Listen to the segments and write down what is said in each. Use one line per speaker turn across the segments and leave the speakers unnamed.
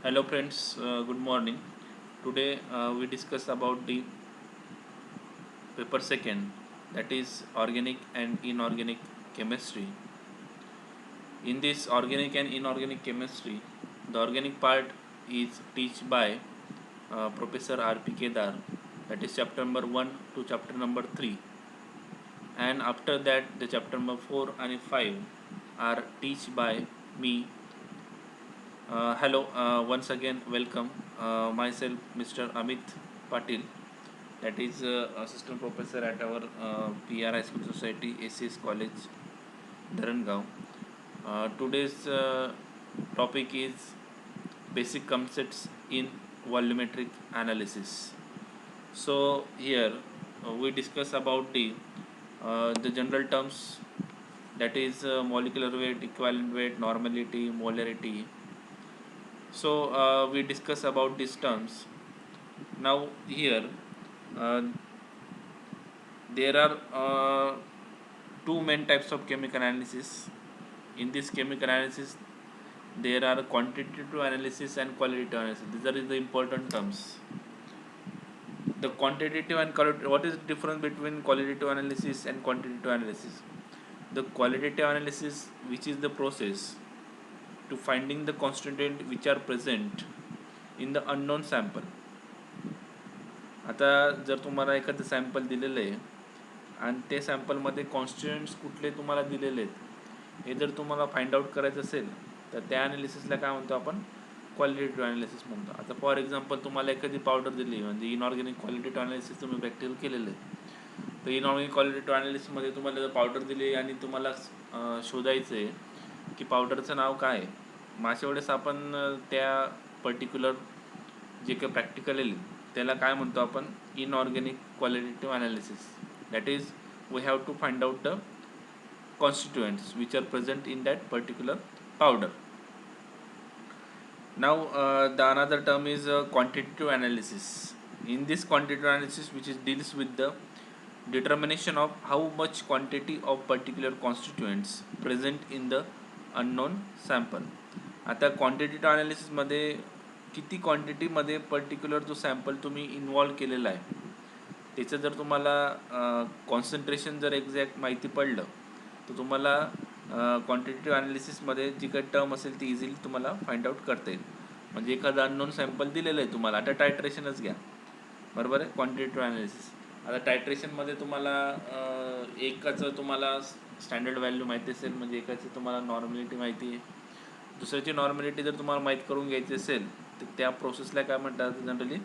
Hello friends, good morning. Today we discuss about the paper second, that is organic and inorganic chemistry. In this organic and inorganic chemistry, the organic part is taught by Professor R.P. Kedar, that is chapter number 1 to chapter number 3, and after that the chapter number 4 and 5 are taught by me. Hello, once again welcome myself Mr. Amit Patil, that is assistant professor at our PR High School Society ACS College Dharangaon. Today's topic is basic concepts in volumetric analysis. So here we discuss about the general terms, that is molecular weight, equivalent weight, normality, molarity. So we discuss about these terms. Now here uh, there are two main types of chemical analysis. In this chemical analysis, there are quantitative analysis and qualitative analysis. These are the important terms. The quantitative and qualitative. What is the difference between qualitative analysis and quantitative analysis? The qualitative analysis, which is the process to finding the constituent which are present in the unknown sample. आता जर तुम्हाला एखादं sample दिलेलं आहे आणि ते सॅम्पलमध्ये constituents कुठले तुम्हाला दिलेले आहेत हे जर तुम्हाला फाइंड आउट करायचं असेल तर त्या ॲनालिसिसला काय म्हणतो आपण क्वालिटेटिव्ह ॲनालिसिस म्हणतो. आता फॉर एक्झाम्पल तुम्हाला एखादी पावडर दिली म्हणजे इनऑर्गॅनिक क्वालिटेटिव्ह ॲनालिसिस तुम्ही प्रॅक्टिकल केलेलं आहे. तर इनऑर्गॅनिक क्वालिटेटिव्ह ॲनालिसिसमध्ये तुम्हाला जर पावडर दिली आणि तुम्हाला शोधायचं आहे की पावडरचं नाव काय आहे. मग अशा वेळेस आपण त्या पर्टिक्युलर जे काही प्रॅक्टिकल येईल त्याला काय म्हणतो आपण inorganic qualitative analysis. That is we have to find out the constituents which are present in that particular powder. Now the another term is quantitative analysis. In this quantitative analysis, which is deals with the determination of how much quantity of particular constituents present in the unknown sample. आता quantitative ॲनालिसिसमध्ये किती क्वांटिटीमध्ये particular जो sample तुम्ही involve केलेला आहे त्याचं जर तुम्हाला कॉन्सन्ट्रेशन जर एक्झॅक्ट माहिती पडलं तर तुम्हाला क्वांटिटेटिव्ह ॲनालिसिसमध्ये जी काही टर्म असेल ती इझिली तुम्हाला फाइंड आउट करता येईल. म्हणजे एखादं अननोन सॅम्पल दिलेलं आहे तुम्हाला, आता टायट्रेशनच घ्या, बरोबर आहे. क्वांटिटेटिव्ह ॲनालिसिस आता टायट्रेशनमध्ये तुम्हाला एकाचं तुम्हाला स्टँडर्ड व्हॅल्यू माहिती असेल, म्हणजे एकाची तुम्हाला नॉर्मॅलिटी माहिती आहे, दुसऱ्याची नॉर्मॅलिटी जर तुम्हाला माहीत करून घ्यायची असेल तर त्या प्रोसेसला काय म्हणतात जनरली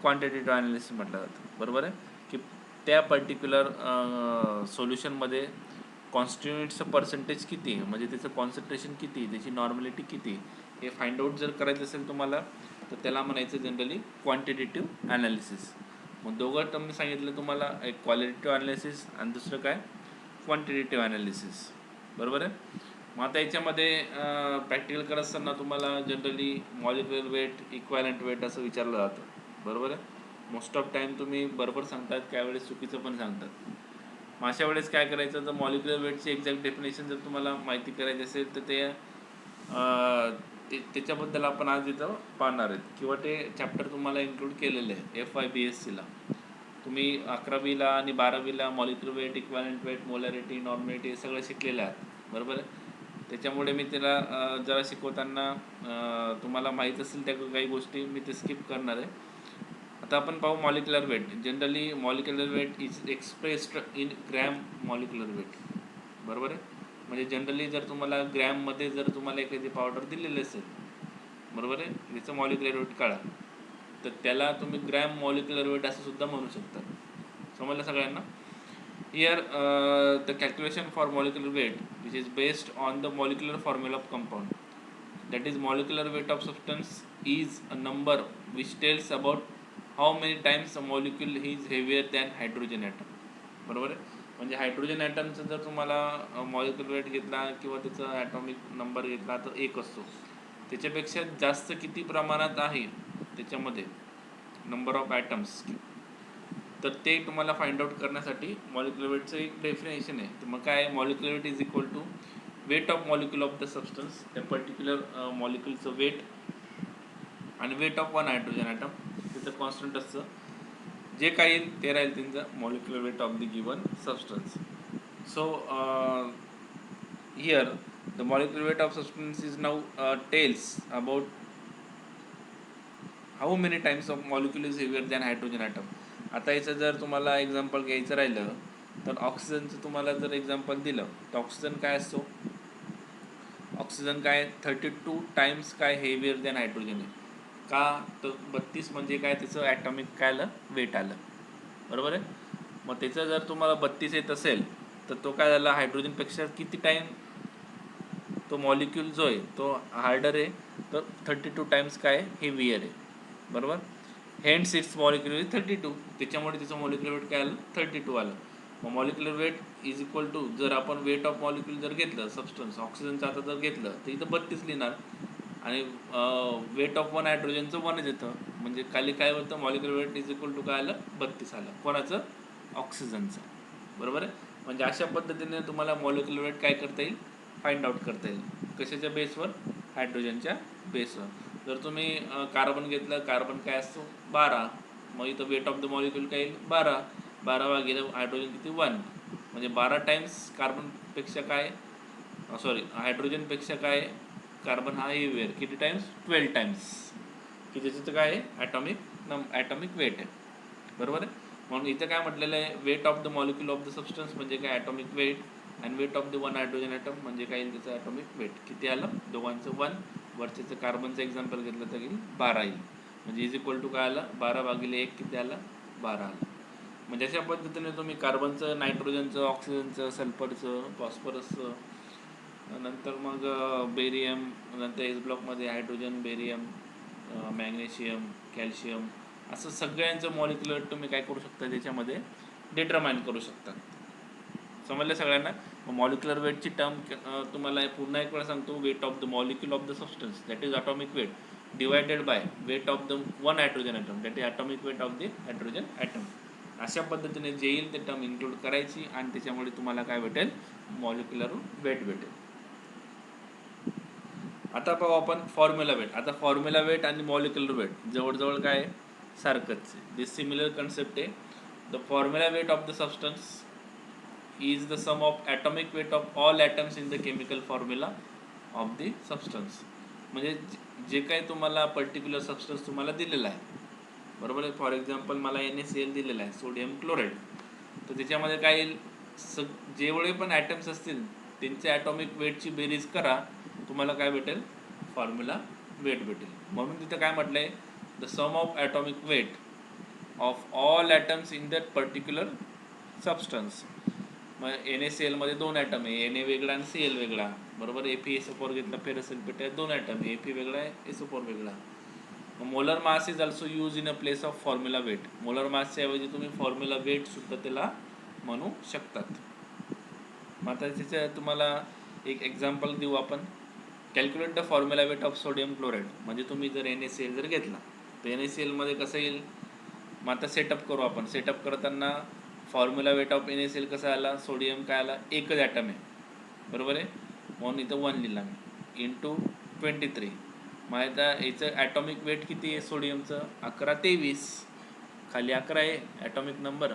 क्वांटिटेटिव्ह ॲनालिसिस म्हटलं जातं, बरोबर आहे. की त्या पर्टिक्युलर सोल्युशनमध्ये कॉन्स्टिट्युएंट्सचं पर्सेंटेज किती आहे, म्हणजे त्याचं कॉन्सन्ट्रेशन किती, त्याची नॉर्मॅलिटी किती, हे फाइंड आउट जर करायचं असेल तुम्हाला तर त्याला म्हणायचं जनरली क्वांटिटेटिव्ह ॲनालिसिस. मग दोघं टर्म मी सांगितलं तुम्हाला, एक क्वालिटेटिव्ह ॲनालिसिस आणि दुसरं काय क्वांटिटेटिव्ह ॲनालिसिस, बरोबर आहे. मग आता याच्यामध्ये प्रॅक्टिकल करत असताना तुम्हाला जनरली मॉलिक्युलर वेट, इक्वालंट वेट असं विचारलं जातं, बरोबर आहे. मोस्ट ऑफ टाईम तुम्ही बरोबर सांगतात, त्यावेळेस चुकीचं पण सांगतात. मग अशा वेळेस काय करायचं, तर मॉलिक्युलर वेटची एक्झॅक्ट डेफिनेशन जर तुम्हाला माहिती करायची असेल तर त्याच्याबद्दल आपण आज इथं पाहणार आहेत, किंवा ते चॅप्टर तुम्हाला इन्क्लूड केलेलं आहे FYBSCला. तुम्ही 11वीला आणि 12वीला मॉलिक्युलर वेट, इक्वालंट वेट, मोलॅरिटी, नॉर्मॅलिटी हे सगळं शिकलेलं आहे, बरोबर आहे. त्याच्यामुळे मी त्याला जरा शिकवताना तुम्हाला माहीत असेल त्या काही गोष्टी मी ते स्किप करणार आहे. आता आपण पाहू molecular weight. Generally molecular weight is expressed in gram molecular weight, बरोबर आहे. म्हणजे जनरली जर तुम्हाला ग्रॅममध्ये जर तुम्हाला एखादी पावडर दिलेली असेल, बरोबर आहे, त्याचं मॉलिक्युलर वेट काढा, तर त्याला तुम्ही ग्रॅम मॉलिक्युलर वेट असं सुद्धा म्हणू शकता. समजलं सगळ्यांना. Here the calculation for molecular weight which is based on the molecular formula of compound, that is molecular weight of substance is a number which tells about how many times a molecule is heavier than hydrogen atom, बरोबर आहे. म्हणजे hydrogen ॲटमचं जर तुम्हाला molecular weight घेतला किंवा त्याचा atomic number घेतला तर 1 असतो, त्याच्यापेक्षा जास्त किती प्रमाणात आहे त्याच्यामध्ये नंबर ऑफ ॲटम्स, तर ते तुम्हाला फाइंड आउट करण्यासाठी मॉलिक्युलर वेटचं एक डेफिनेशन आहे. तर मग काय, molecular weight is equal to weight of molecule of the substance, त्या पर्टिक्युलर मॉलिक्युलचं वेट आणि weight of one hydrogen atom तिथं कॉन्स्टंट असतं. जे काही येईल ते राहील त्यांचं molecular weight of the given substance. So here the molecular weight of substance is now tells about how many times of molecule is heavier than hydrogen atom. आता याचं जर तुम्हाला एक्झाम्पल घ्यायचं राहिलं तर ऑक्सिजनचं तुम्हाला जर एक्झाम्पल दिलं तर ऑक्सिजन काय असतो, ऑक्सिजन काय 32 टाइम्स काय हेवियर दॅन हायड्रोजन आहे. का तर 32 म्हणजे काय त्याचं ॲटॉमिक काय आलं, वेट आलं, बरोबर आहे. मग त्याचं जर तुम्हाला 32 येत असेल तर तो काय झाला, हायड्रोजनपेक्षा किती टाईम तो मॉलिक्यूल जो आहे तो हार्डर आहे, तर 32 टाइम्स काय हेवियर आहे, बरोबर. हेंड्स इट्स मॉलिक्युलर वेट 32, त्याच्यामुळे तिचं मॉलिक्युलर वेट काय आलं 32 आलं. मग molecular weight is equal to, जर आपण वेट ऑफ मॉलिक्युल जर घेतलं सबस्टन्स ऑक्सिजनचं आता जर घेतलं तर इथं 32 लिहिणार आणि वेट ऑफ वन हायड्रोजनचं 1 येतं, म्हणजे खाली काय होतं molecular weight is equal to काय आलं 32 आलं, कोणाचं, ऑक्सिजनचं, बरोबर आहे. म्हणजे अशा पद्धतीने तुम्हाला मॉलिक्युलर वेट काय करता येईल, फाइंड आउट करता येईल. कशाच्या बेसवर, हायड्रोजनच्या बेसवर. जर तुम्ही कार्बन घेतलं, कार्बन काय असतो 12, मग इथं वेट ऑफ द मॉलिक्यूल काय येईल 12, 12 भागिले हायड्रोजन किती 1, म्हणजे 12 टाइम्स कार्बनपेक्षा काय, सॉरी हायड्रोजनपेक्षा काय कार्बन हा हेवियर किती टाइम्स 12 टाइम्स, की त्याचं काय आहे ॲटॉमिक वेट आहे, बरोबर आहे. म्हणून इथं काय म्हटलेलं आहे, weight of the molecule of the substance म्हणजे काय ॲटॉमिक वेट, आणि weight of the one hydrogen atom म्हणजे काय येईल त्याचं ॲटॉमिक वेट किती आलं, दोघांचं 1, वरच्याचं कार्बनचं एक्झाम्पल घेतलं तर येईल 12 येईल, म्हणजे इज इक्वल टू काय आलं 12 भागिले 1 किती आलं 12 आलं. म्हणजे अशा पद्धतीने तुम्ही कार्बनचं, नायट्रोजनचं, ऑक्सिजनचं, सल्फरचं, फॉस्फरसचं, नंतर मग बेरियम, नंतर एस ब्लॉकमध्ये हायड्रोजन, बेरियम, मॅग्नेशियम, कॅल्शियम, असं सगळ्यांचं मॉलिक्युलर तुम्ही काय करू शकता त्याच्यामध्ये डिटरमाइन करू शकता. समजलं सगळ्यांना. मॉलिक्युलर वेटची टर्म तुम्हाला पुन्हा एक वेळा सांगतो, weight of the molecule of the substance that is atomic weight divided by weight of the one hydrogen atom that is atomic weight of the hydrogen atom. अशा पद्धतीने जे येईल ते टर्म इन्क्लूड करायची आणि त्याच्यामुळे तुम्हाला काय भेटेल, मॉलिक्युलर वेट भेटेल. आता पाहू आपण फॉर्म्युला वेट. आता फॉर्म्युला वेट आणि मॉलिक्युलर वेट जवळजवळ काय सारखंच आहे, दिस सिमिलर कन्सेप्ट आहे. The formula weight of the substance is the sum of atomic weight of all atoms in the chemical formula of the substance. म्हणजे जे काही तुम्हाला पर्टिक्युलर सबस्टन्स तुम्हाला दिलेला आहे, बरोबर आहे. फॉर एक्झाम्पल मला NaCl दिलेला आहे, सोडियम क्लोराईड, तर त्याच्यामध्ये काय येईल, जेवढे पण ॲटम्स असतील त्यांच्या ॲटॉमिक वेटची बेरीज करा, तुम्हाला काय भेटेल, फॉर्म्युला वेट भेटेल. म्हणून तिथं काय म्हटलं आहे, the sum of atomic weight of all atoms in that particular substance. मग NaCl मध्ये 2 ॲटम आहे, Na वेगळा आणि Cl वेगळा, बरोबर. FeSO4 घेतला, फेरसल्फेट आहे 2 ॲटम आहे, Fe वेगळा आहे, SO4 वेगळा. मग molar mass is also use in a place of formula weight. Molar मासच्या ऐवजी तुम्ही फॉर्म्युला वेट सुद्धा त्याला म्हणू शकतात. मग आता त्याचं तुम्हाला एक एक्झाम्पल देऊ आपण. Calculate the formula weight of sodium chloride. म्हणजे तुम्ही जर NaCl जर घेतला तर NaCl मध्ये कसं येईल, मग आता सेटअप करू आपण. सेटअप करताना फॉर्म्युला वेट ऑफ NaCl कसा आला, सोडियम काय आला, एकच ॲटम आहे, बरोबर आहे, म्हणून इथं 1 लिहिला मी, इंटू 23. मग आता याचं ॲटॉमिक वेट किती आहे सोडियमचं, 1123, खाली 11 आहे ॲटॉमिक नंबर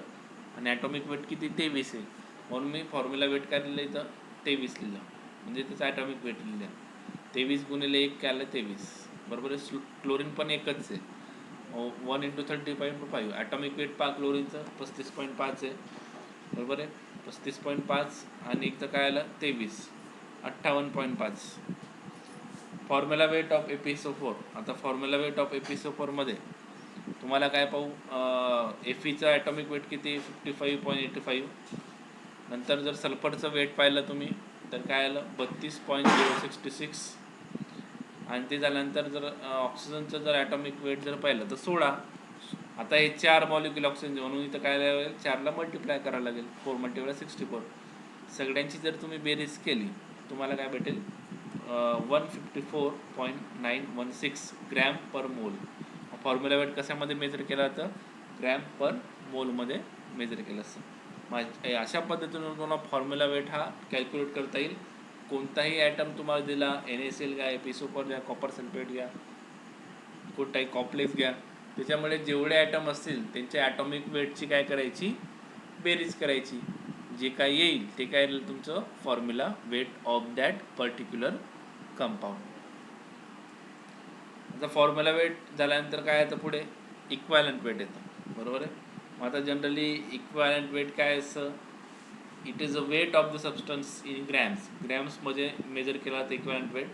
आणि ॲटॉमिक वेट किती 23 आहे, म्हणून मी फॉर्म्युला वेट काय लिहिलं इथं 23 लिहिलं, म्हणजे त्याचं ॲटॉमिक वेट लिहिलं 23 गुणिले 1 काय आलं 23, बरोबर आहे. क्लोरीन पण एकच आहे, 1 × 30.5 ॲटॉमिक वेट पा क्लोरीनचं 35.5 आहे, बरोबर आहे. 35.5 आणि एक तर काय आलं 23, 58.5. Formula weight of FeSO4. आता फॉर्म्युला वेट ऑफ FeSO4 मध्ये तुम्हाला काय पाहू, Feचं ॲटॉमिक वेट किती 55.85. नंतर जर सल्फरचं वेट पाहिलं तुम्ही तर काय आलं 32.066. आणि ते झाल्यानंतर जर ऑक्सिजनचं जर ॲटॉमिक वेट जर पाहिलं तर 16. आता हे 4 मॉलिक्युल ऑक्सिजन, म्हणून इथं काय लागेल 4ला मल्टिप्लाय करायला लागेल, 4 × 64. सगळ्यांची जर तुम्ही बेरीज केली तुम्हाला काय भेटेल, 154.916 ग्रॅम पर मोल. फॉर्म्युला वेट कशामध्ये मेजर केला जातं, ग्रॅम पर मोलमध्ये मेजर केलं असतं. अशा पद्धतीने तुम्हाला फॉर्म्युला वेट हा कॅल्क्युलेट करता येईल. कोणताही ॲटम तुम्हाला दिला, NaCl घ्या, FeSO4 घ्या, कॉपर सल्फेट घ्या, कोणताही कॉम्प्लेक्स घ्या, त्याच्यामध्ये जेवढे ॲटम असतील त्यांच्या ॲटॉमिक वेटची काय करायची, बेरीज करायची. जे काय येईल ते काय तुमचं formula weight of that particular compound. आता फॉर्म्युला वेट झाल्यानंतर काय येतं पुढे, इक्वालंट वेट येतं. बरोबर आहे. मग आता जनरली इक्वालंट वेट काय असतं, it is a weight of the substance in ग्रॅम्समध्ये मेजर केला तर equivalent weight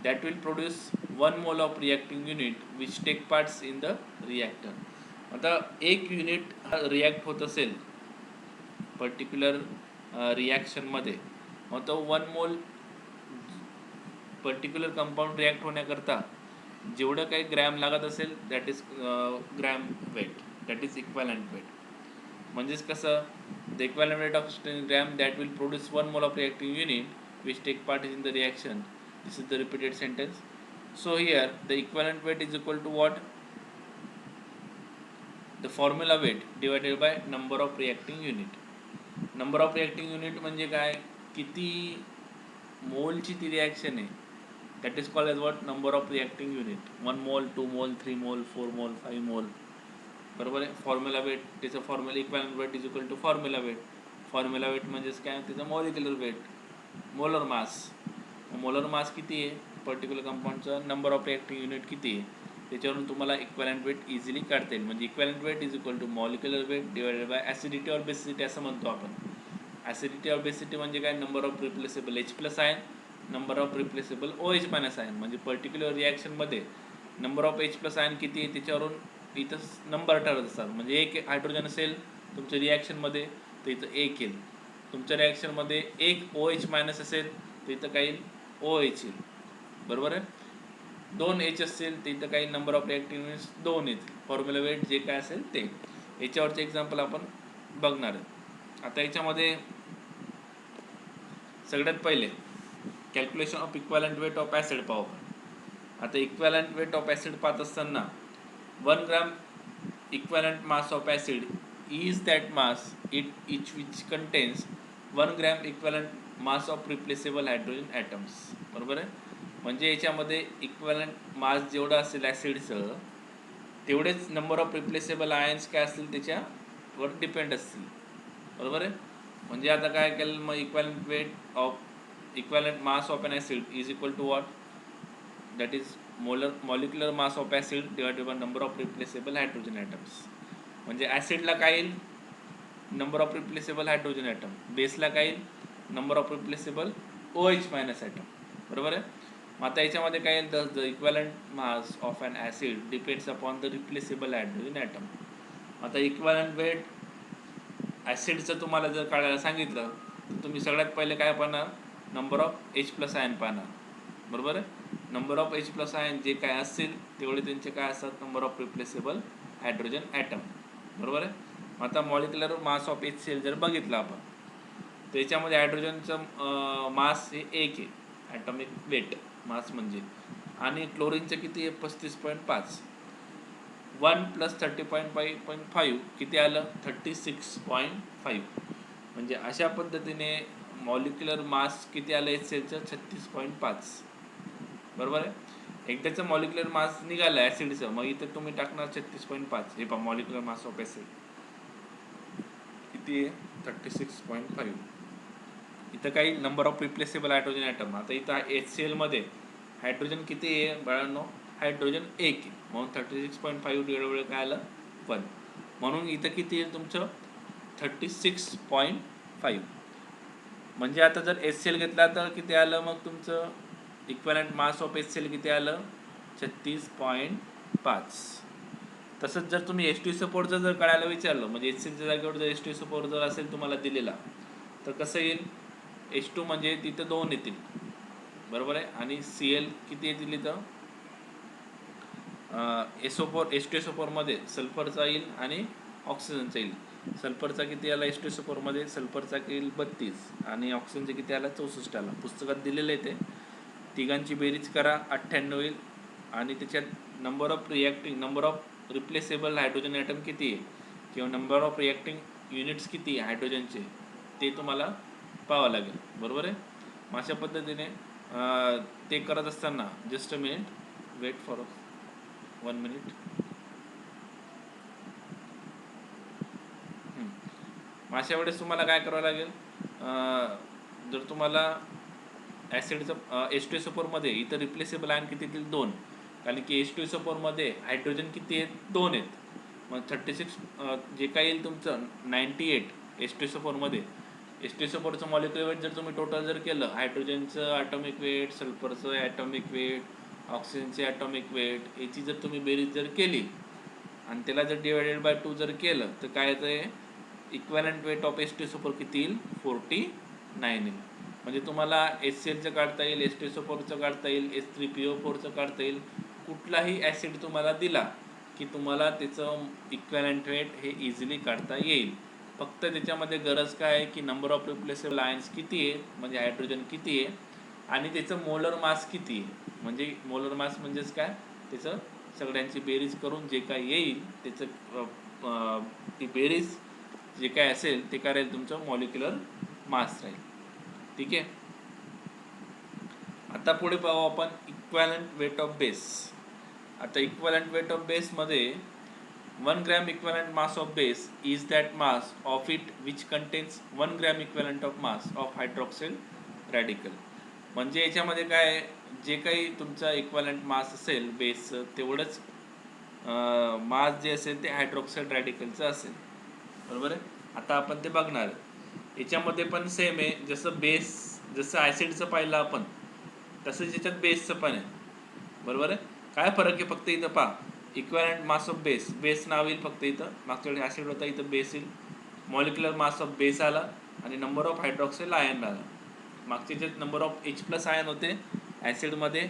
that will produce 1 mole of reacting unit which take parts in the reactor. आता एक युनिट रिॲक्ट होत असेल पर्टिक्युलर रिॲक्शनमध्ये, मग तो 1 मोल पर्टिक्युलर कंपाऊंड रिॲक्ट होण्याकरता जेवढं काही ग्रॅम लागत असेल that is gram weight, that is equivalent weight. म्हणजेच कसं, the equivalent weight of gram that will produce 1 mole of reacting unit which take part in the reaction. This is the repeated sentence. So here the equivalent weight is equal to what, the formula weight divided by number of reacting unit. Number of reacting unit म्हणजे काय, किती मोलची ती reaction आहे, that is called age what, number of reacting unit. 1 mole, 2 मोल, 3 मोल, 4 मोल, 5 mole. बरोबर आहे. फॉर्म्युला वेट, त्याचं formula equivalent weight is equal to formula weight. Formula weight म्हणजेच काय, त्याचं molecular weight, molar mass. Molar mass किती आहे पर्टिक्युलर कंपाऊंडचं, नंबर ऑफ रिॲक्टिंग युनिट किती आहे, त्याच्यावरून तुम्हाला इक्वॅलंट वेट इझिली काढता येईल. म्हणजे equivalent weight is equal to molecular weight divided by acidity or basicity असं म्हणतो आपण. ॲसिडिटी ऑर बेसिसिटी म्हणजे काय, number of replaceable H+ ion, number of replaceable OH- ion. म्हणजे पर्टिक्युलर रिॲक्शनमध्ये नंबर ऑफ H+ आयन किती आहे त्याच्यावरून इथं नंबर ठरत असतात. म्हणजे एक हायड्रोजन असेल तुमच्या रिॲक्शनमध्ये तर इथं 1 येईल. तुमच्या रिॲक्शनमध्ये एक OH- असेल तर इथं काही OH येईल. बरोबर आहे. 2 H असेल तर इथं काही नंबर ऑफ रिॲक्टिव्ह युनिट्स 2 येतील. फॉर्म्युला वेट जे काय असेल ते. याच्यावरचे एक्झाम्पल आपण बघणार आहे. आता याच्यामध्ये सगळ्यात पहिले calculation of equivalent weight of acid पाहू. आता इक्वॅलंट वेट ऑफ ॲसिड पाहत असताना 1 gram equivalent mass of acid is that mass each which contains 1 gram equivalent mass of replaceable hydrogen atoms. बरोबर आहे. म्हणजे याच्यामध्ये इक्वॅलंट मास जेवढं असेल ॲसिडचं तेवढेच नंबर ऑफ रिप्लेसेबल आयन्स काय असतील त्याच्यावर डिपेंड असतील. बरोबर आहे. म्हणजे आता काय केलं मग, equivalent weight of equivalent mass of an acid is equal to what, that is molecular mass of acid divided by number of replaceable hydrogen atoms. म्हणजे ॲसिडला काय येईल, number of replaceable hydrogen atom. बेसला काय येईल, number of replaceable OH- atom. बरोबर आहे. मग आता याच्यामध्ये काय येईल, the equivalent mass of an acid depends upon the replaceable hydrogen atom. आता इक्वॅलंट वेट ॲसिडचं तुम्हाला जर काढायला सांगितलं तर तुम्ही सगळ्यात पहिले काय पाहणार, नंबर ऑफ H+ आयन पाहणार. बरोबर आहे. नंबर ऑफ H+ आयन जे काय असतील तेवढे त्यांचे काय असतात, number of replaceable hydrogen atom. बरोबर आहे. आता मॉलिक्युलर मास ऑफ HCl जर बघितलं आपण, त्याच्यामध्ये हायड्रोजनचं मास हे 1 आहे, ॲटॉमिक वेट मास म्हणजे. आणि क्लोरीनचं किती आहे, 35.5. 1 + 30.5 किती आलं, 36.5. म्हणजे अशा पद्धतीने मॉलिक्युलर मास किती आलं HClचं, 36.5. बरोबर आहे. एकदाचं मॉलिक्युलर मास निघालं ॲसिडचं, मग इथं तुम्ही टाकणार 36.5. हे पहा, मॉलिक्युलर मास ऑफ ॲसिड किती आहे, 36.5. इथं काही number of replaceable hydrogen atom. आता इथं HClमध्ये हायड्रोजन किती आहे बाळांनो, हायड्रोजन 1 आहे. म्हणून 36.5 डिवाइडेड काय आलं, 1. म्हणून इथं किती आहे तुमचं, 36.5. म्हणजे आता जर HCl घेतला तर किती आलं मग तुमचं, इक्वॅलंट मास ऑफ HCl किती आलं, 36.5. तसंच जर तुम्ही H2SO4 जर काढायला विचारलं, म्हणजे HClच्या जागेवर जर H2SO4 जर असेल तुम्हाला दिलेला, तर कसं येईल, H2 म्हणजे तिथं 2 येतील. बरोबर आहे. आणि Cl किती येतील इथं, H2SO4 मध्ये सल्फरचा येईल आणि ऑक्सिजनचा येईल. सल्फरचा किती आला H2SO4 मध्ये, सल्फरचा येईल 32 आणि ऑक्सिजनचे किती आला, 64 आला. पुस्तकात दिलेलं आहे ते. तिघांची बेरीज करा, 98 येईल. आणि त्याच्यात number of replaceable hydrogen atom किती आहे किंवा नंबर ऑफ रिॲक्टिंग युनिट्स किती आहे हायड्रोजनचे ते तुम्हाला पाहावं लागेल. बरोबर आहे. मग अशा पद्धतीने ते करत असताना, just a minute, wait for 1 minute. अशा वेळेस तुम्हाला काय करावं लागेल, जर तुम्हाला ॲसिडचं H2SO4 इथं रिप्लेसेबल आयन किती येतील 2, कारण की H2SO4 हायड्रोजन किती आहेत 2 आहेत. मग 36 जे काय येईल तुमचं 98 H2SO4 H2SO4चं मॉलिक्युलर वेट जर तुम्ही टोटल जर केलं, हायड्रोजनचं ॲटॉमिक वेट, सल्फरचं ॲटॉमिक वेट, ऑक्सिजनचे ॲटॉमिक वेट याची जर तुम्ही बेरीज जर केली आणि त्याला जर डिवायडेड बाय 2 जर केलं तर काय येतं, इक्वॅलंट वेट ऑफ H2SO4 किती येईल 49 येईल. म्हणजे तुम्हाला HClचं काढता येईल, H2SO4चं काढता येईल, H3PO4चं काढता येईल. कुठलाही ॲसिड तुम्हाला दिला की तुम्हाला त्याचं इक्वॅलंट वेट हे इझिली काढता येईल. फक्त त्याच्यामध्ये गरज काय आहे की नंबर ऑफ रिप्लेसेबल आयन्स किती आहे, म्हणजे हायड्रोजन किती आहे, आणि त्याचं मोलर मास किती आहे. म्हणजे मोलर मास म्हणजेच काय, त्याचं सगळ्यांची बेरीज करून जे काय येईल त्याचं ती बेरीज जे काय असेल ते काय राहील तुमचं मॉलिक्युलर मास राहील. ठीक आहे. आता पुढे पाहू आपण इक्वॅलंट वेट ऑफ बेस. आता इक्वॅलंट वेट ऑफ बेसमध्ये 1 gram equivalent mass of base is that mass of it which contains 1 gram equivalent of mass of hydroxyl radical. म्हणजे याच्यामध्ये काय, जे काही तुमचा इक्वॅलंट मास असेल बेसचं तेवढंच मास जे असेल ते हायड्रॉक्साईड रॅडिकलचं असेल. बरोबर आहे. आता आपण ते बघणार. याच्यामध्ये पण सेम आहे, जसं ॲसिडचं पाहिलं आपण तसंच याच्यात बेसचं पण आहे. बरोबर आहे. काय फरक आहे फक्त इथं पहा, इक्वॅलंट मास ऑफ बेस नाव येईल फक्त इथं, मागच्या वेळी ॲसिड होता इथं बेस येईल, मॉलिक्युलर मास ऑफ बेस आला आणि नंबर ऑफ हायड्रॉक्सिल आयन आला. मागच्या याच्यात नंबर ऑफ H+ आयन होते ॲसिडमध्ये,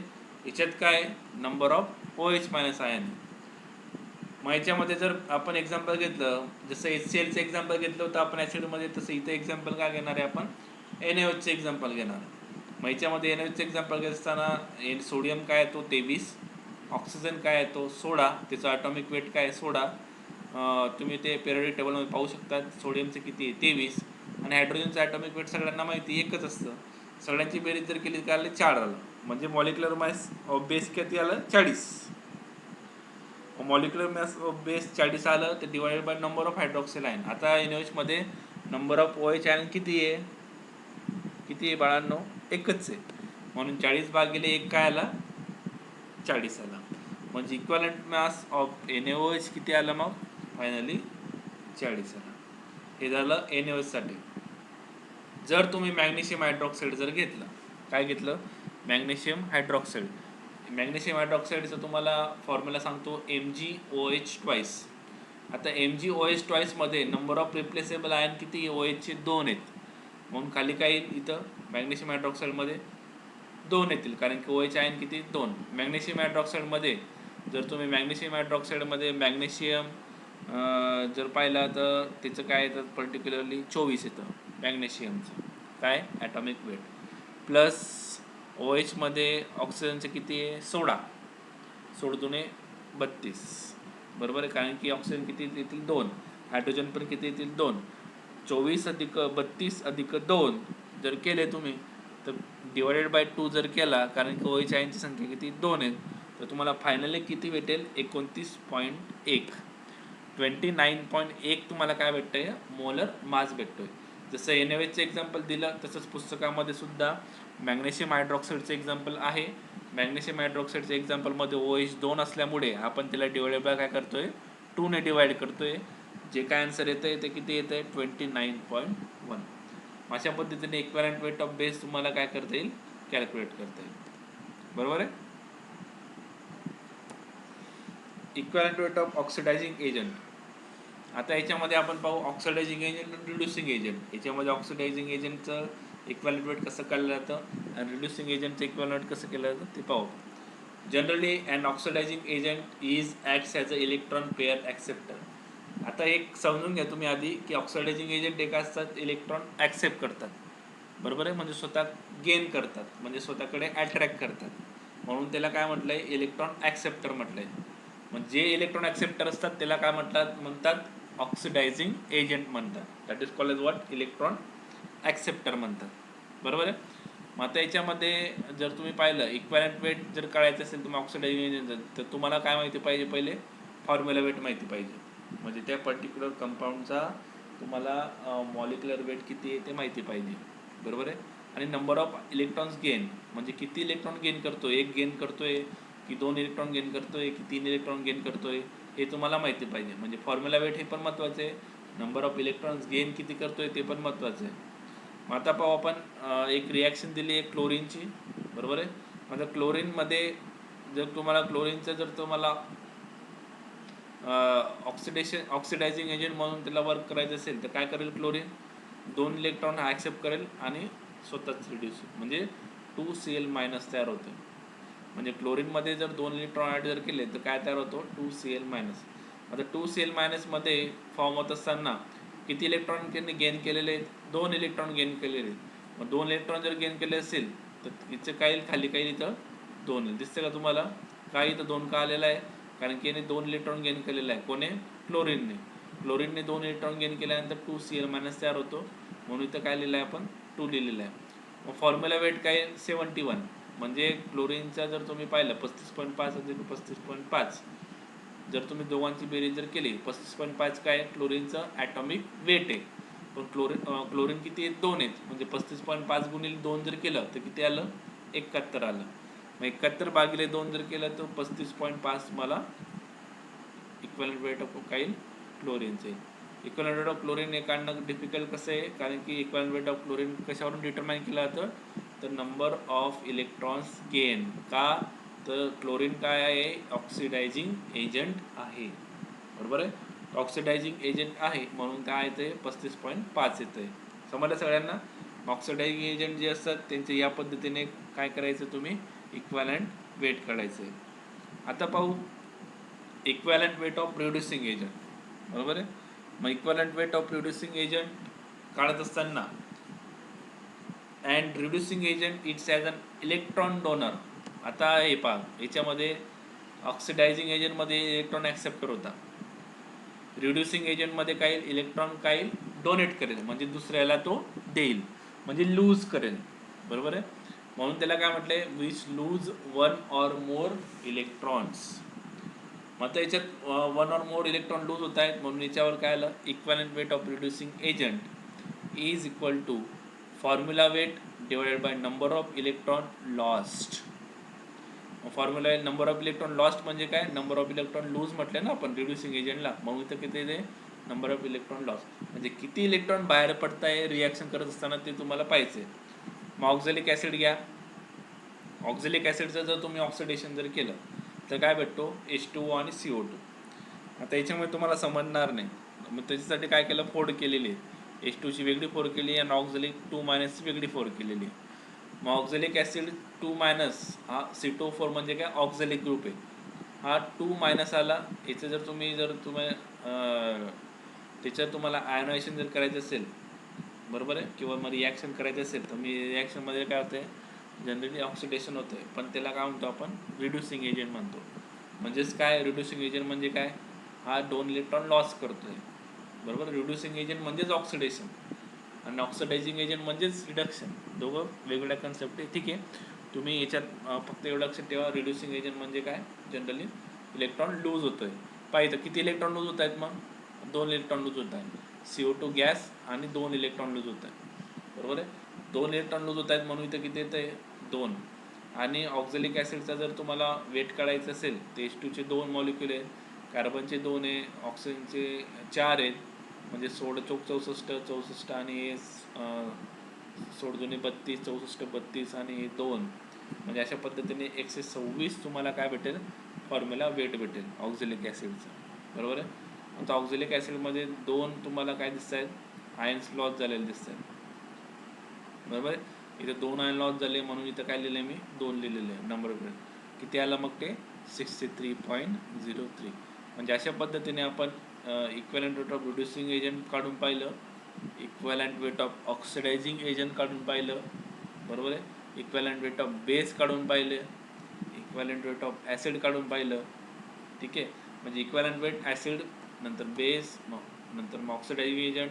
याच्यात काय नंबर ऑफ OH- आयन. मग याच्यामध्ये जर आपण एक्झाम्पल घेतलं, जसं HClचं एक्झाम्पल घेतलं होतं आपण ॲसिडमध्ये, तसं इथं एक्झाम्पल काय घेणार आहे आपण, NaOHचं एक्झाम्पल घेणार. मग याच्यामध्ये NaOHचं एक्झाम्पल घेत असताना सोडियम काय येतो 23, ऑक्सिजन काय येतो 16, त्याचं ॲटॉमिक वेट काय 16. तुम्ही ते पेरियोडिक टेबलमध्ये पाहू शकता. सोडियमचं किती आहे 23 आणि हायड्रोजनचं ॲटॉमिक वेट सगळ्यांना माहिती एकच असतं. सगळ्यांची बेरीज जर केली तर आले 4 आलं, म्हणजे मॉलिक्युलर मास ऑफ बेस किती आलं 40. मॉलिक्युलर मास ऑफ बेस 40 आलं तर divided by number of hydroxyl ion. आता NaOH मध्ये नंबर ऑफ OH आयन किती आहे बाळांनो, एकच आहे, म्हणून 40 भागिले 1 काय आला 40 आला. म्हणजे इक्वॅलंट मास ऑफ NaOH किती आला मग फायनली 40 आला. हे झालं NaOH साठी. जर तुम्ही मॅग्नेशियम हायड्रॉक्साईड जर घेतलं, काय घेतलं मॅग्नेशियम हायड्रॉक्साईड, मॅग्नेशियम हायड्रॉक्साईडचं तुम्हाला फॉर्म्युला सांगतो MgOH². आता MgOH² मध्ये नंबर ऑफ रिप्लेसेबल आयन किती OHचे 2 आहेत, म्हणून खाली काय येईल इथं मॅग्नेशियम हायड्रॉक्साईडमध्ये 2 येतील, कारण की OH आयन किती 2. मॅग्नेशियम हायड्रॉक्साईडमध्ये जर तुम्ही मॅग्नेशियम हायड्रॉक्साईडमध्ये मॅग्नेशियम जर पाहिला तर त्याचं काय येतं पर्टिक्युलरली 24 येतं मॅग्नेशियमचं काय ॲटॉमिक वेट, प्लस OH मध्ये ऑक्सिजनचं किती आहे 16, 16 32. बरोबर आहे, कारण की ऑक्सिजन किती येतील 2, हायड्रोजन पण किती येतील 2. 24 अधिक 32 अधिक 2 जर केले तुम्ही तर डिवायडेड बाय 2 जर केला, कारण की OH आयनची संख्या किती 2 आहे, तर तुम्हाला फायनली किती भेटेल 29.1. 29.1 तुम्हाला काय भेटतंय मोलर मास भेटतोय. जसं NaOHचं एक्झाम्पल दिलं तसंच पुस्तकामध्ये सुद्धा मॅग्नेशियम हायड्रॉक्साईडचं एक्झाम्पल आहे. मॅग्नेशियम हायड्रॉक्साईडच्या एक्झाम्पलमध्ये OH 2 असल्यामुळे आपण त्याला डिवाइडेड बाय काय करतोय 2 ने डिवाइड करतोय. जे काय आन्सर येतंय ते किती येतंय 29.1. अशा पद्धतीने इक्वॅलंट वेट ऑफ बेस तुम्हाला काय करता येईल कॅल्क्युलेट करता येईल. बरोबर आहे. Equivalent weight of oxidising agent. आता याच्यामध्ये आपण पाहू ऑक्सिडायझिंग एजंट आणि रिड्युसिंग एजंट. याच्यामध्ये ऑक्सिडायझिंग एजंटचं इक्वॅलंट वेट कसं काढलं जातं आणि रिड्युसिंग एजंटचं इक्वॅलंट वेट कसं केलं जातं ते पाहू. Generally an oxidising agent acts as a electron pair acceptor. आता एक समजून घ्या तुम्ही आधी की ऑक्सिडायझिंग एजंट एक असतात इलेक्ट्रॉन ॲक्सेप्ट करतात. बरोबर आहे, म्हणजे स्वतः गेन करतात, म्हणजे स्वतःकडे अट्रॅक्ट करतात, म्हणून त्याला काय म्हटलं आहे इलेक्ट्रॉन ॲक्सेप्टर म्हटलं आहे. म्हणजे जे इलेक्ट्रॉन ॲक्सेप्टर असतात त्याला काय म्हणतात ऑक्सिडायझिंग एजंट म्हणतात. That is called as what electron acceptor म्हणतात. बरोबर आहे. मग आता याच्यामध्ये जर तुम्ही पाहिलं इक्वॅलंट वेट जर काढायचं असेल तुम्ही ऑक्सिडायझिंग एजंट, तर तुम्हाला काय माहिती पाहिजे, पहिले फॉर्म्युला वेट माहिती पाहिजे. म्हणजे त्या पर्टिक्युलर कंपाऊंडचा तुम्हाला मॉलिक्युलर वेट किती आहे ते माहिती पाहिजे, बरोबर आहे. आणि नंबर ऑफ इलेक्ट्रॉन्स गेन, म्हणजे किती इलेक्ट्रॉन गेन करतोय, एक गेन करतोय की 2 इलेक्ट्रॉन गेन करतोय की 3 इलेक्ट्रॉन गेन करतोय, हे तुम्हाला माहिती पाहिजे. म्हणजे फॉर्म्युला वेट हे पण महत्त्वाचं आहे, नंबर ऑफ इलेक्ट्रॉन्स गेन किती करतोय ते पण महत्त्वाचं आहे. मग आता पाहू आपण एक रिॲक्शन दिली आहे क्लोरीनची, बरोबर आहे. आता क्लोरीनमध्ये जर तुम्हाला क्लोरीनचं जर तुम्हाला ऑक्सिडायझिंग एजंट म्हणून त्याला वर्क करायचं असेल तर काय करेल, क्लोरीन 2 इलेक्ट्रॉन हा ॲक्सेप्ट करेल आणि स्वतःच रिड्यूस, म्हणजे 2Cl- तयार होते. म्हणजे क्लोरीनमध्ये जर 2 इलेक्ट्रॉन ॲड जर केले तर काय तयार होतो, 2Cl-. आता 2Cl- मध्ये फॉर्म होत असताना किती इलेक्ट्रॉन गेन केलेले आहेत, 2 इलेक्ट्रॉन गेन केलेले आहेत. मग 2 इलेक्ट्रॉन जर गेन केले असेल तर इथं काय येईल, खाली काही इथं 2 येईल. दिसतं का तुम्हाला, काय इथं 2 का आलेला आहे, कारण की याने 2 इलेक्ट्रॉन गेन केलेला आहे. कोणे, क्लोरीनने 2 इलेक्ट्रॉन गेन केल्यानंतर 2Cl- तयार होतो, म्हणून इथं काय लिहिलं आहे आपण, 2 लिहिलेलं आहे. मग फॉर्म्युला वेट काय 71, म्हणजे क्लोरीनचा जर तुम्ही पाहिलं 35.5 अधिक 35.5, जर तुम्ही दोघांची बेरीज जर केली 35.5 काय क्लोरीनचं ॲटॉमिक वेट आहे. पण क्लोरीन किती आहेत, 2 आहेत, म्हणजे 35.5 गुणिले 2 जर केलं तर किती आलं, 71 आलं. मग 71 भागिले 2 जर केलं तर 35.5 मला इक्वॅलंट वेट ऑफ काय क्लोरीनचे. इक्वॅलंट वेट ऑफ क्लोरीन हे काढणं डिफिकल्ट कसं आहे, कारण की इक्वॅलंट वेट ऑफ क्लोरीन कशावरून डिटरमाइन केलं जातं, तर नंबर ऑफ इलेक्ट्रॉन्स गेन. का, तर क्लोरीन काय आहे, ऑक्सिडायझिंग एजंट आहे, बरोबर आहे. ऑक्सिडायझिंग एजंट आहे म्हणून काय येते 35.5 येतं आहे. समजलं सगळ्यांना. ऑक्सिडायझिंग एजंट जे असतात त्यांचे या पद्धतीने काय करायचं, तुम्ही इक्वॅलंट वेट काढायचं आहे. आता पाहू equivalent weight of reducing agent, बरोबर आहे. मग equivalent weight of reducing agent काढत असताना and reducing agent it's as an electron donor. आता हे पहा, याच्यामध्ये ऑक्सिडायझिंग एजंटमध्ये इलेक्ट्रॉन ॲक्सेप्टर होता, रिड्युसिंग एजंटमध्ये काय इलेक्ट्रॉन काय डोनेट करेल, म्हणजे दुसऱ्याला तो देईल, म्हणजे लूज करेल, बरोबर आहे. म्हणून त्याला काय म्हटलंय, which loose 1 or more electrons. मग आता याच्यात 1 or more इलेक्ट्रॉन लूज होत आहेत, म्हणून याच्यावर काय आलं, equivalent weight of reducing agent is equal to formula weight divided by number of electron lost. Formula number of electron lost म्हणजे काय, नंबर ऑफ इलेक्ट्रॉन लूज म्हटलं ना आपण रिड्युसिंग एजंटला, म्हणून इथं किती येते, नंबर ऑफ इलेक्ट्रॉन लॉस, म्हणजे किती इलेक्ट्रॉन बाहेर पडताय रिॲक्शन करत असताना ते तुम्हाला पाहिजे. मग ऑक्झॅलिक ॲसिड घ्या. ऑक्झॅलिक ॲसिडचं जर तुम्ही ऑक्सिडेशन जर केलं तर काय भेटतो, H2O आणि CO2. आता याच्यामुळे तुम्हाला समजणार नाही, मग त्याच्यासाठी काय केलं, फोड केलेली आहे, H2ची वेगळी फोड केली आणि ऑक्झॅलिक 2- वेगळी फोड केलेली आहे. मग ऑक्झॅलिक ॲसिड 2- हा C2O4 म्हणजे काय, ऑक्झॅलिक ग्रुप आहे, हा 2- आला. याचं जर तुम्ही त्याच्यात तुम्हाला आयनायझेशन जर करायचं असेल, बरोबर आहे, किंवा मग रिॲक्शन करायचं असेल तर मी रिॲक्शनमध्ये काय होतं, जनरली ऑक्सिडेशन होतं आहे, पण त्याला काय म्हणतो आपण, रिड्युसिंग एजंट म्हणतो. म्हणजेच काय, रिड्युसिंग एजंट म्हणजे काय, हा 2 इलेक्ट्रॉन लॉस करतो आहे, बरोबर. रिड्युसिंग एजंट म्हणजेच ऑक्सिडेशन आणि ऑक्सिडायझिंग एजंट म्हणजेच रिडक्शन, दोघं वेगवेगळ्या कन्सेप्ट आहे, ठीक आहे. तुम्ही याच्यात फक्त एवढं लक्षात ठेवा, रिड्युसिंग एजंट म्हणजे काय, जनरली इलेक्ट्रॉन लूज होतो आहे. पाहिजे किती इलेक्ट्रॉन लूज होत आहेत, मग 2 इलेक्ट्रॉन लूज होत आहेत, CO2 गॅस आणि 2 इलेक्ट्रॉन लूज होत आहेत, बरोबर आहे. 2 इलेक्ट्रॉन लूज होत आहेत म्हणून इथं किती येतं आहे, 2. आणि ऑक्झॅलिक ॲसिडचा जर तुम्हाला वेट काढायचं असेल तर H2चे 2 मॉलिक्युल आहेत, कार्बनचे 2 आहे, ऑक्सिजनचे 4 आहेत, म्हणजे 16 चौक 64 64 आणि हे 16 दुणे 32 64 32 आणि हे 2, म्हणजे अशा पद्धतीने 126 तुम्हाला काय भेटेल, फॉर्म्युला वेट भेटेल ऑक्झॅलिक ॲसिडचं, बरोबर आहे. आता ऑक्झॅलिक ॲसिडमध्ये 2 तुम्हाला काय दिसत आहेत, आयन्स लॉस झालेले दिसत आहेत, बरोबर आहे. इथं 2 आयन लॉस झाले म्हणून इथं काय लिहिलं मी, 2 लिहिलेलं आहे. नंबर ऑफ किती आला मग ते 63.03. म्हणजे अशा पद्धतीने आपण equivalent weight of reducing agent काढून पाहिलं, equivalent weight of oxidising agent काढून पाहिलं, बरोबर आहे. इक्वॅलंट वेट ऑफ बेस काढून पाहिलं, इक्वॅलंट वेट ऑफ ॲसिड काढून पाहिलं, ठीक आहे. म्हणजे इक्वॅलंट वेट ॲसिड, नंतर बेस, नंतर ऑक्सिडायझिंग एजंट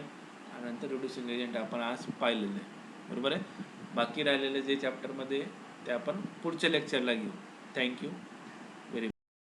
आणि नंतर रिड्युसिंग एजंट आपण आज पाहिलेलं आहे, बरोबर आहे. बाकी राहिलेले जे चॅप्टरमध्ये ते आपण पुढच्या लेक्चरला घेऊ. थँक्यू.